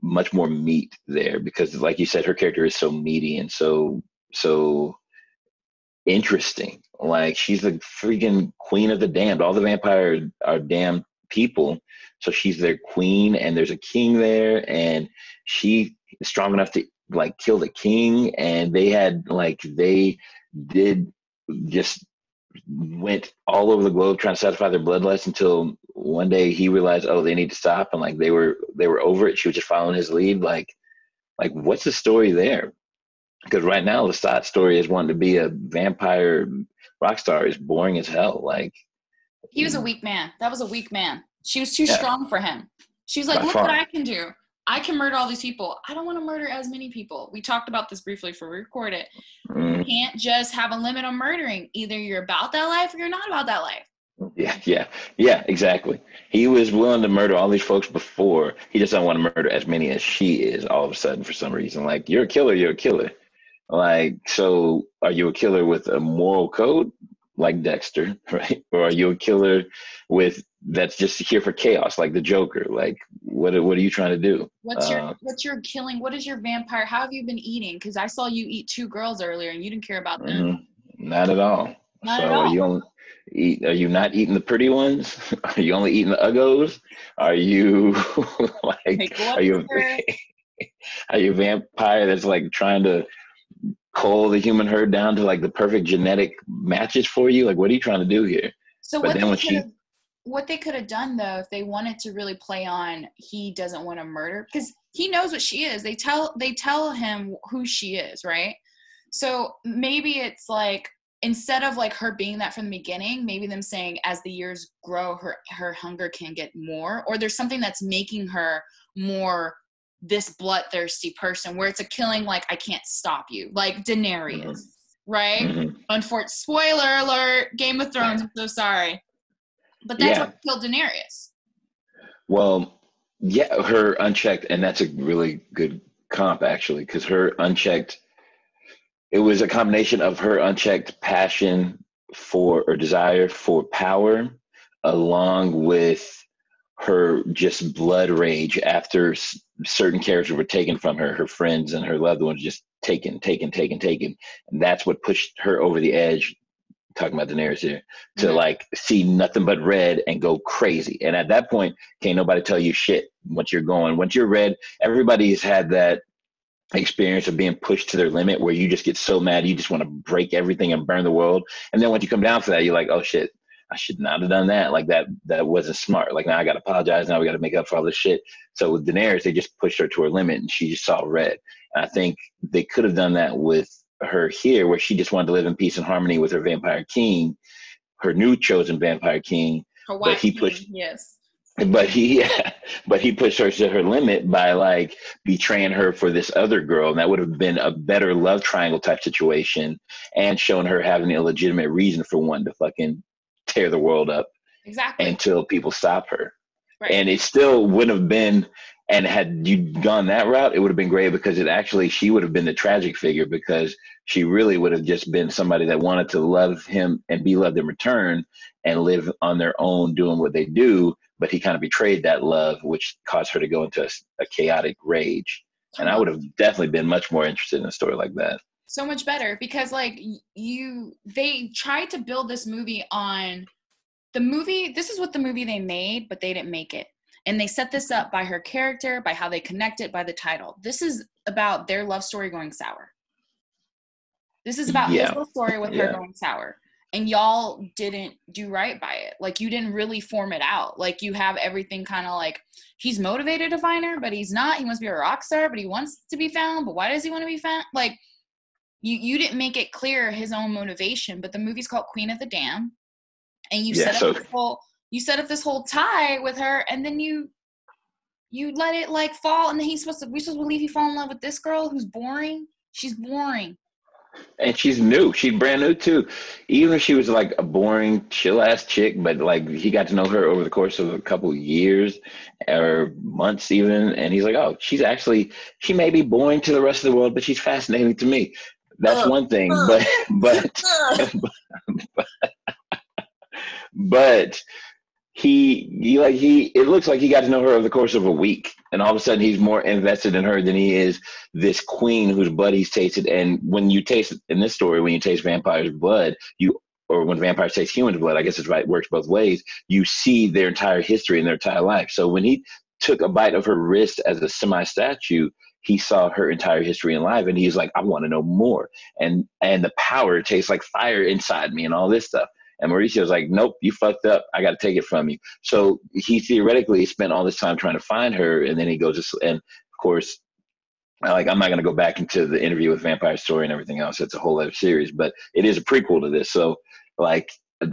Speaker 2: much more meat there, because like you said, her character is so meaty and so interesting. Like, she's the freaking queen of the damned. All the vampires are damned people, so she's their queen, and there's a king there, and she is strong enough to like kill the king. And they did just went all over the globe trying to satisfy their bloodlust, until one day he realized, oh, they need to stop, and like they were over it. She was just following his lead. Like what's the story there? Because right now the side story is wanting to be a vampire rock star is boring as hell. Like,
Speaker 1: he was a weak man. That was a weak man. She was too strong for him. She was like,
Speaker 2: by
Speaker 1: look
Speaker 2: far.
Speaker 1: what I can do. I can murder all these people. I don't want to murder as many people. We talked about this briefly before we recorded. You can't just have a limit on murdering. Either you're about that life or you're not about that life.
Speaker 2: Yeah, exactly. He was willing to murder all these folks before. He just don't want to murder as many as she is all of a sudden for some reason. Like, you're a killer, you're a killer. Like, so are you a killer with a moral code like Dexter, right? Or are you a killer that's just here for chaos, like the Joker? Like, what are you trying to do?
Speaker 1: What's your killing? What is your vampire? How have you been eating? Because I saw you eat 2 girls earlier and you didn't care about them.
Speaker 2: Not at all.
Speaker 1: Not
Speaker 2: So
Speaker 1: at all.
Speaker 2: are you not eating the pretty ones? Are you only eating the uggos? Are you like are you a vampire that's like trying to cull the human herd down to like the perfect genetic matches for you? Like, what are you trying to do here?
Speaker 1: So what they could have done, though, if they wanted to really play on he doesn't want to murder, because he knows what she is. They tell him who she is, right? So maybe it's like, instead of like her being that from the beginning, maybe them saying as the years grow, her hunger can get more, or there's something that's making her more this bloodthirsty person, where it's a killing like, I can't stop you, like Daenerys, right? Spoiler alert, Game of Thrones, I'm so sorry. But that's what killed Daenerys.
Speaker 2: Well, yeah, her unchecked, and that's a really good comp, actually, because her unchecked, it was a combination of her unchecked passion for, or desire for power, along with her just blood rage after certain characters were taken from her, her friends and her loved ones just taken. And that's what pushed her over the edge, talking about Daenerys here, to like see nothing but red and go crazy. And at that point, can't nobody tell you shit. Once you're red, everybody's had that experience of being pushed to their limit where you just get so mad you just want to break everything and burn the world. And then once you come down for that, you're like, oh shit, I should not have done that. Like that wasn't smart. Like, now I got to apologize. Now we got to make up for all this shit. So with Daenerys, they just pushed her to her limit and she just saw red. And I think they could have done that with her here, where she just wanted to live in peace and harmony with her vampire king, her new chosen vampire king.
Speaker 1: Her white king, yes.
Speaker 2: But he pushed her to her limit by like betraying her for this other girl, and that would have been a better love triangle type situation, and showing her having a legitimate reason for wanting to fucking tear the world up until people stop her. Right. And it still wouldn't have been, and had you gone that route, it would have been great, because she would have been the tragic figure, because she really would have just been somebody that wanted to love him and be loved in return and live on their own doing what they do. But he kind of betrayed that love, which caused her to go into a chaotic rage. And I would have definitely been much more interested in a story like that.
Speaker 1: So much better, because like they tried to build this movie on the movie. This is what the movie they made, but they didn't make it. And they set this up by her character, by how they connect it, by the title. This is about their love story going sour. This is about his love story with her going sour. And y'all didn't do right by it. Like, you didn't really form it out. Like, you have everything kind of like, he's motivated to find her, but he's not. He wants to be a rock star, but he wants to be found. But why does he want to be found? Like, you didn't make it clear his own motivation. But the movie's called Queen of the Damned. And you set up this whole tie with her, and then you let it like fall, and then we're supposed to believe he fall in love with this girl who's boring. She's boring.
Speaker 2: And she's new. She's brand new too. Even if she was like a boring, chill ass chick, but like he got to know her over the course of a couple of years or months even. And he's like, oh, she may be boring to the rest of the world, but she's fascinating to me. That's one thing. But it looks like he got to know her over the course of a week, and all of a sudden he's more invested in her than he is this queen whose blood he's tasted. And when you taste, in this story, when you taste vampires' blood, or when vampires taste humans' blood, I guess it's right, it works both ways. You see their entire history and their entire life. So when he took a bite of her wrist as a semi-statue, he saw her entire history in life, and he's like, I want to know more. And the power tastes like fire inside me and all this stuff. And Mauricio's like, nope, you fucked up. I got to take it from you. So he theoretically spent all this time trying to find her. And then he goes, and of course, I'm not going to go back into the Interview with Vampire Story and everything else. It's a whole other series, but it is a prequel to this. So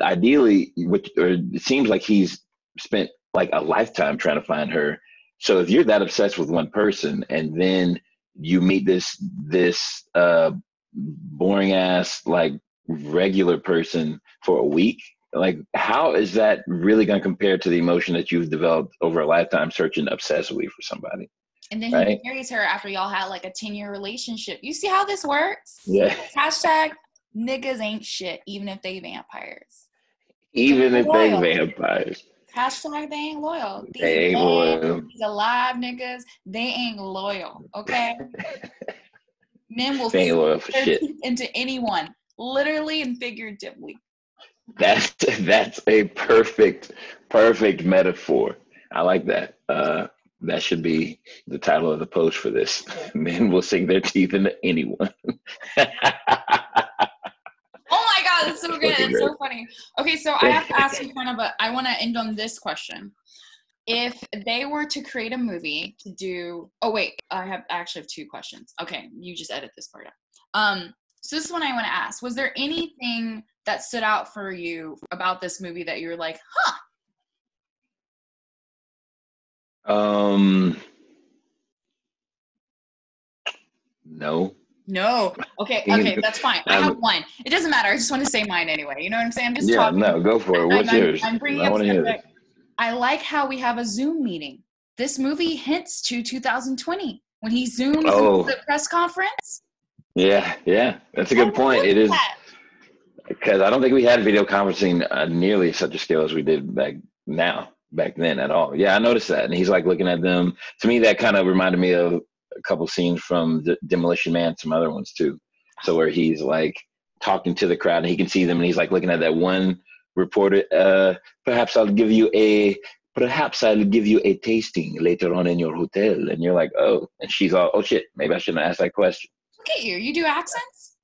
Speaker 2: ideally, it seems like he's spent like a lifetime trying to find her. So if you're that obsessed with one person and then you meet this boring ass, like, regular person for a week, like, how is that really going to compare to the emotion that you've developed over a lifetime searching obsessively for somebody?
Speaker 1: And then
Speaker 2: right?
Speaker 1: He marries her after y'all had like a 10-year relationship. You see how this works?
Speaker 2: Yeah.
Speaker 1: Hashtag niggas ain't shit, even if they vampires.
Speaker 2: Even if they vampires.
Speaker 1: Hashtag they ain't loyal.
Speaker 2: They ain't loyal.
Speaker 1: These alive niggas, they ain't loyal. Okay? Men will
Speaker 2: they ain't loyal for shit
Speaker 1: into anyone, literally and figuratively.
Speaker 2: That's a perfect metaphor. I like that. That should be the title of the post for this. Men will sink their teeth into anyone.
Speaker 1: Oh my God, that's so good. It's so funny. Okay, so I have to ask you I want to end on this question. If they were to create a movie to do, I actually have two questions. Okay, you just edit this part out. So this is one I want to ask. Was there anything that stood out for you about this movie that you were like, huh? No. Okay, that's fine. I have one. It doesn't matter. I just want to say mine anyway. You know what I'm saying? I'm just talking.
Speaker 2: No, go for it. What's yours?
Speaker 1: I'm bringing up subject. I like how we have a Zoom meeting. This movie hints to 2020 when he zooms into the press conference.
Speaker 2: Yeah. That's a good point. It is, because I don't think we had video conferencing nearly such a scale as we did back then at all. Yeah, I noticed that. And he's like looking at them. To me, that kind of reminded me of a couple scenes from Demolition Man, some other ones too. So where he's like talking to the crowd and he can see them and he's like looking at that one reporter. Perhaps I'll give you a tasting later on in your hotel. And you're like, oh. And she's all, oh shit, maybe I shouldn't ask that question.
Speaker 1: Look at you. You do accents?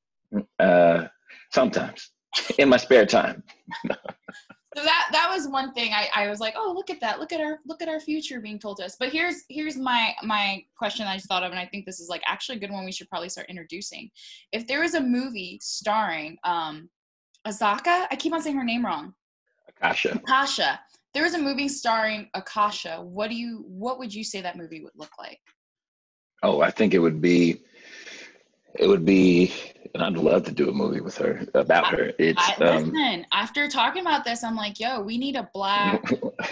Speaker 2: Sometimes in my spare time.
Speaker 1: So that was one thing I was like, oh, look at that. Look at our future being told to us. But here's my question I just thought of, and I think this is like actually a good one we should probably start introducing. If there was a movie starring Azaka, I keep on saying her name wrong. Akasha. There was a movie starring Akasha. What would you say that movie would look like?
Speaker 2: Oh, I think it would be, and I'd love to do a movie with her, about her.
Speaker 1: Listen, after talking about this, I'm like, yo, we need a black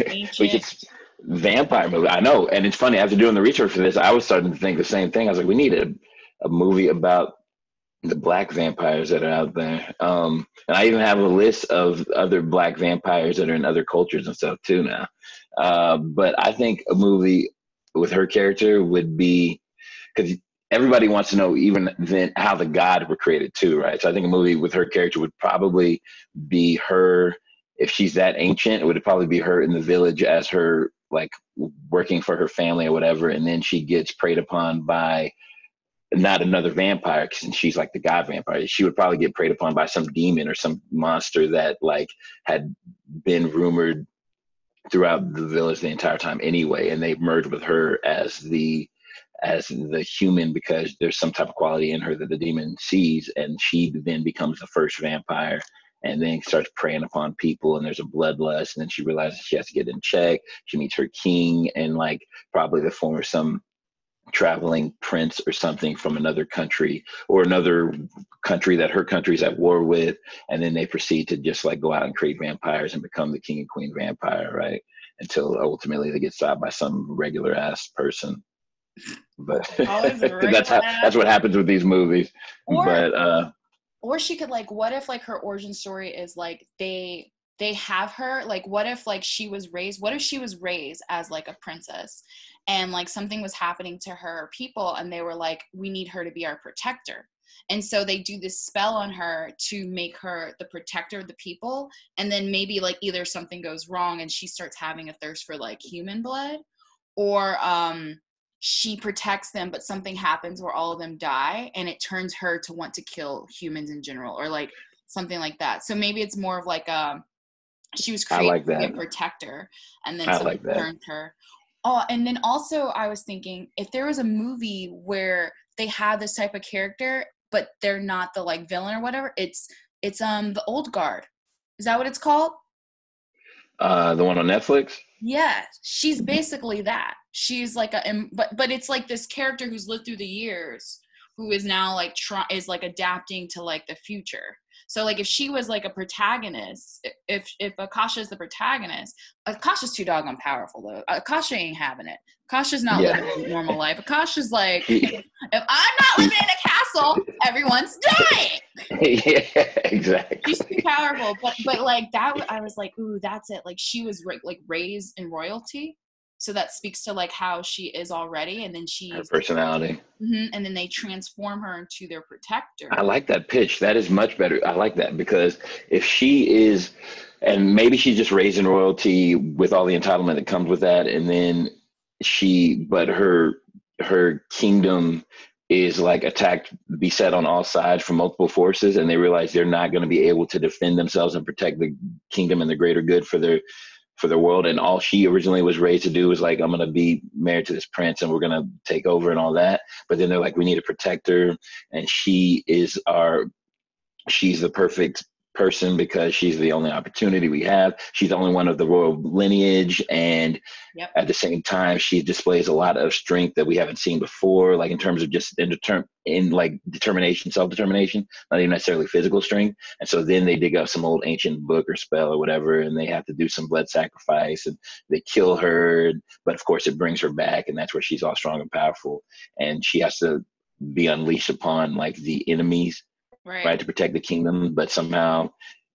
Speaker 1: ancient
Speaker 2: vampire movie. I know. And it's funny, after doing the research for this, I was starting to think the same thing. I was like, we need a movie about the black vampires that are out there. And I even have a list of other black vampires that are in other cultures and stuff too now. But I think a movie with her character would be, because everybody wants to know even then how the gods were created too, right? So I think a movie with her character would probably be her, if she's that ancient, it would probably be her in the village as her, like, working for her family or whatever, and then she gets preyed upon by not another vampire, because she's like the god vampire. She would probably get preyed upon by some demon or some monster that like had been rumored throughout the village the entire time anyway, and they merge with her as the human, because there's some type of quality in her that the demon sees, and she then becomes the first vampire and then starts preying upon people, and there's a bloodlust, and then she realizes she has to get in check. She meets her king, and like probably the form of some traveling prince or something from another country, or another country that her country's at war with, and then they proceed to just like go out and create vampires and become the king and queen vampire, right? Until ultimately they get stopped by some regular ass person. But that's what happens with these movies.
Speaker 1: Or she could, like, what if like her origin story is like they they have her, like, what if like she was raised as like a princess, and like something was happening to her people, and they were like, we need her to be our protector. And so they do this spell on her to make her the protector of the people. And then maybe like either something goes wrong and she starts having a thirst for like human blood, or she protects them, but something happens where all of them die and it turns her to want to kill humans in general, or like something like that. So maybe it's more of like she was
Speaker 2: I
Speaker 1: created
Speaker 2: like
Speaker 1: to be a
Speaker 2: that.
Speaker 1: protector, and then
Speaker 2: I
Speaker 1: something
Speaker 2: like that.
Speaker 1: turned her. Oh, and then also I was thinking, if there was a movie where they have this type of character, but they're not the like villain or whatever, it's the Old Guard. Is that what it's called?
Speaker 2: The one on Netflix?
Speaker 1: Yeah, she's basically that. She's like but it's like this character who's lived through the years, who is now like is like adapting to like the future. So like if she was like a protagonist, if Akasha is the protagonist, Akasha's too doggone powerful though. Akasha ain't having it. Akasha's not
Speaker 2: Yeah.
Speaker 1: living a normal life. Akasha's like,
Speaker 2: She,
Speaker 1: if I'm not living in a castle, everyone's dying.
Speaker 2: yeah, exactly.
Speaker 1: She's too powerful, but like that, I was like, ooh, that's it. Like she was like raised in royalty, so that speaks to like how she is already, and then
Speaker 2: Her
Speaker 1: she's
Speaker 2: personality.
Speaker 1: and then they transform her into their
Speaker 2: I
Speaker 1: protector.
Speaker 2: like that pitch. That is much better. I like that, because if she is, and maybe she's just raised in royalty with all the entitlement that comes with that, and then but her kingdom is like attacked, beset on all sides from multiple forces, and they realize they're not going to be able to defend themselves and protect the kingdom and the greater good for the world. And all she originally was raised to do was like, I'm going to be married to this prince and we're going to take over and all that. But then they're like, we need a protector. And she's the perfect person because she's the only opportunity we have. She's the only one of the royal lineage. And
Speaker 1: Yep.
Speaker 2: at the same time, she displays a lot of strength that we haven't seen before, like in terms of just in like determination, self-determination, not even necessarily physical strength. And so then they dig up some old ancient book or spell or whatever, and they have to do some blood sacrifice, and they kill her. But of course, it brings her back, and that's where she's all strong and powerful. And she has to be unleashed upon like the enemies,
Speaker 1: Right.
Speaker 2: right, to protect the kingdom, but somehow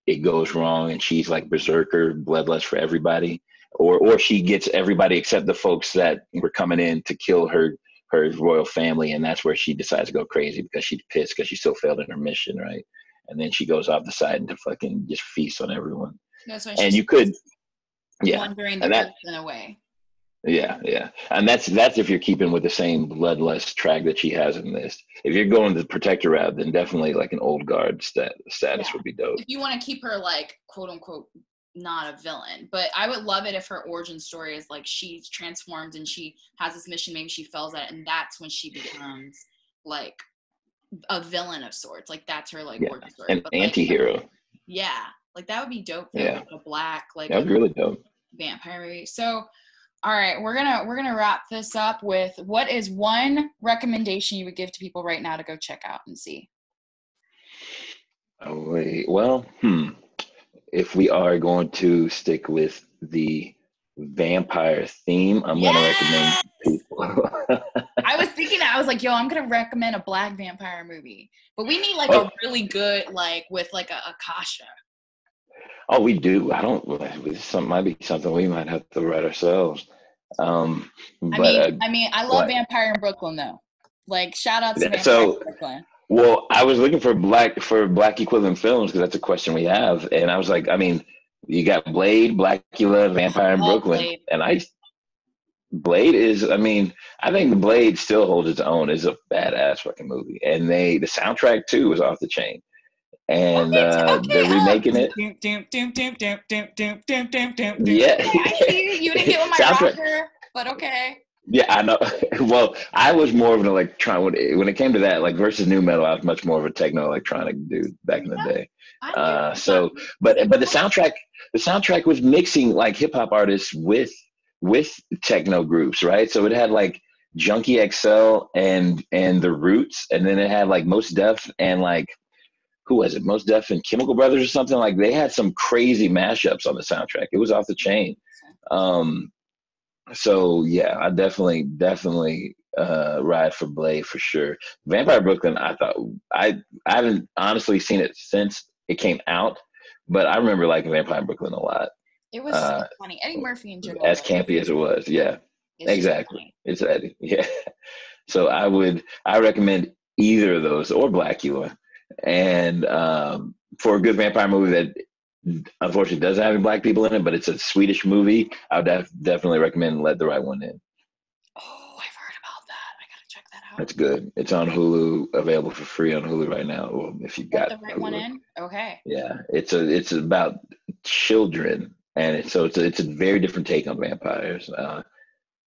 Speaker 2: it goes wrong and she's like berserker, bloodlust for everybody. Or she gets everybody except the folks that were coming in to kill her royal family, and that's where she decides to go crazy because she's pissed because she still failed in her mission, right? And then she goes off the side and to fucking just feast on everyone.
Speaker 1: That's when
Speaker 2: And
Speaker 1: she's
Speaker 2: you could, yeah.
Speaker 1: wandering the
Speaker 2: And that,
Speaker 1: earth in a way.
Speaker 2: yeah. And that's if you're keeping with the same bloodlust track that she has in this. If you're going the protector route, then definitely like an old guard status
Speaker 1: Yeah.
Speaker 2: would be dope.
Speaker 1: If you want to keep her like quote unquote not a villain, but I would love it if her origin story is like she's transformed and she has this mission, maybe she fails at it, and that's when she becomes like a villain of sorts. Like that's her like
Speaker 2: Yeah.
Speaker 1: origin story.
Speaker 2: An
Speaker 1: But like
Speaker 2: anti-hero.
Speaker 1: yeah, like that would be dope though.
Speaker 2: Yeah.
Speaker 1: Like a black like
Speaker 2: That would be really dope.
Speaker 1: vampire movie. So all right, we're gonna wrap this up with, what is one recommendation you would give to people right now to go check out and see?
Speaker 2: Oh, wait. Well, if we are going to stick with the vampire theme, I'm going to recommend
Speaker 1: Yes!
Speaker 2: people.
Speaker 1: I was thinking that. I was like, yo, I'm gonna recommend a black vampire movie. But we need like
Speaker 2: oh,
Speaker 1: a really good, like with like a Akasha.
Speaker 2: oh, we do. I don't. Might be something we might have to write ourselves. But
Speaker 1: I love
Speaker 2: like,
Speaker 1: Vampire in Brooklyn though. Like shout out to Vampire in
Speaker 2: so
Speaker 1: Brooklyn.
Speaker 2: well, I was looking for black equivalent films because that's a question we have, and I was like, I mean, you got Blade, Blackula, Vampire in
Speaker 1: Love
Speaker 2: Brooklyn,
Speaker 1: Blade.
Speaker 2: and Blade is, I mean, I think Blade still holds its own. It's a badass fucking movie, and the soundtrack too is off the chain, and they're remaking it. Yeah,
Speaker 1: I see you. You didn't get with my
Speaker 2: soundtrack.
Speaker 1: rocker, but okay.
Speaker 2: Yeah, I know. Well, I was more of an electronic when it came to that, like versus new metal. I was much more of a techno electronic dude back in the day.
Speaker 1: I get
Speaker 2: So, but the soundtrack was mixing like hip hop artists with techno groups, right? So it had like Junkie XL and the Roots, and then it had like Most Def and like who was it? Most Def and Chemical Brothers or something. Like they had some crazy mashups on the soundtrack. It was off the chain. So yeah, I definitely ride for Blade for sure. Vampire Brooklyn, I thought I haven't honestly seen it since it came out, But I remember liking Vampire in Brooklyn a lot.
Speaker 1: It was so funny. Eddie Murphy in general.
Speaker 2: As campy as it was, yeah. Exactly. It's Eddie. Yeah. So I recommend either of those or Blackula. And for a good vampire movie that unfortunately doesn't have any black people in it, but it's a Swedish movie, I would definitely recommend Let the Right One In.
Speaker 1: Oh, I've heard about that. I gotta check that out.
Speaker 2: It's good. It's on Hulu, available for free on Hulu right now. Well, if you got
Speaker 1: Let the Right One In. Okay.
Speaker 2: Yeah, it's about children, and it's a very different take on vampires.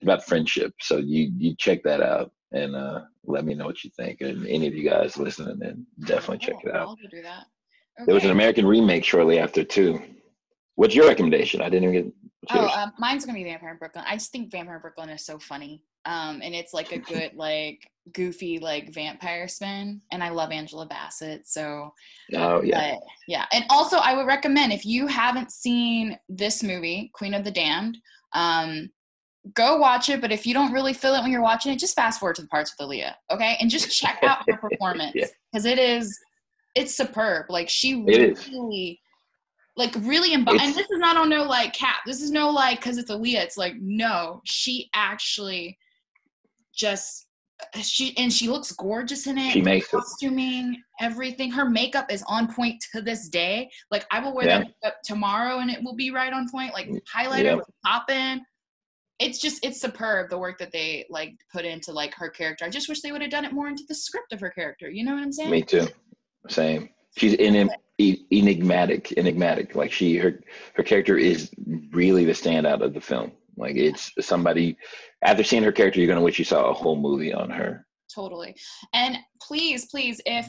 Speaker 2: About friendship. So you check that out and let me know what you think. And any of you guys listening, then definitely check it out.
Speaker 1: I'll do that. Okay.
Speaker 2: There was an American remake shortly after too. What's your recommendation? I didn't even get.
Speaker 1: Mine's gonna be Vampire in Brooklyn. I just think Vampire in Brooklyn is so funny. And it's like a good, like goofy, like vampire spin. And I love Angela Bassett. So yeah. And also I would recommend, if you haven't seen this movie, Queen of the Damned, go watch it. But if you don't really feel it when you're watching it, just fast forward to the parts with Aaliyah. Okay. And just check out her performance. Because it's superb. Like she really embodies, and this is not on no like cap. This is no like because it's Aaliyah. It's like, no, she actually she looks gorgeous in it.
Speaker 2: She makes
Speaker 1: costuming, everything. Her makeup is on point to this day. Like I will wear that makeup tomorrow and it will be right on point. Like highlighter was popping. It's superb, the work that they like put into like her character. I just wish they would have done it more into the script of her character. You know what I'm saying?
Speaker 2: Me too. Same. She's enigmatic. Like her character is really the standout of the film. Like it's somebody, after seeing her character, you're gonna wish you saw a whole movie on her.
Speaker 1: Totally. And please, if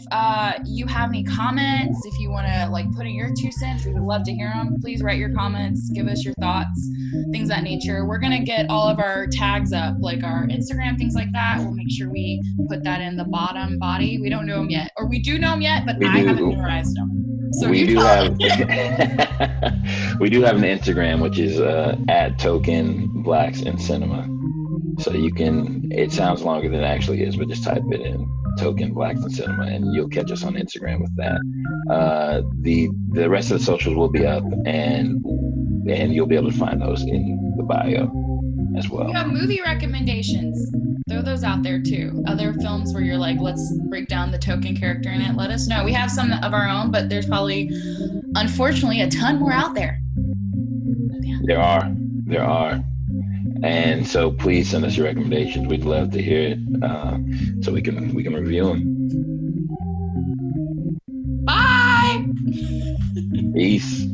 Speaker 1: you have any comments, if you want to like put in your 2 cents, we would love to hear them. Please write your comments, give us your thoughts, things of that nature. We're going to get all of our tags up, like our Instagram, things like that. We'll make sure we put that in the bottom body. We don't know them yet, or we do know them yet, but I haven't memorized them. So we do have
Speaker 2: we do have an Instagram, which is at Token Blacks in Cinema. So you can, it sounds longer than it actually is, but just type it in, Token Blacks in Cinema, and you'll catch us on Instagram with that. The rest of the socials will be up, and you'll be able to find those in the bio as well.
Speaker 1: You have movie recommendations. Throw those out there too. Other films where you're like, let's break down the Token character in it. Let us know. We have some of our own, but there's probably, unfortunately, a ton more out there.
Speaker 2: Yeah. There are. And so please send us your recommendations. We'd love to hear it, so we can review them.
Speaker 1: Bye.
Speaker 2: Peace.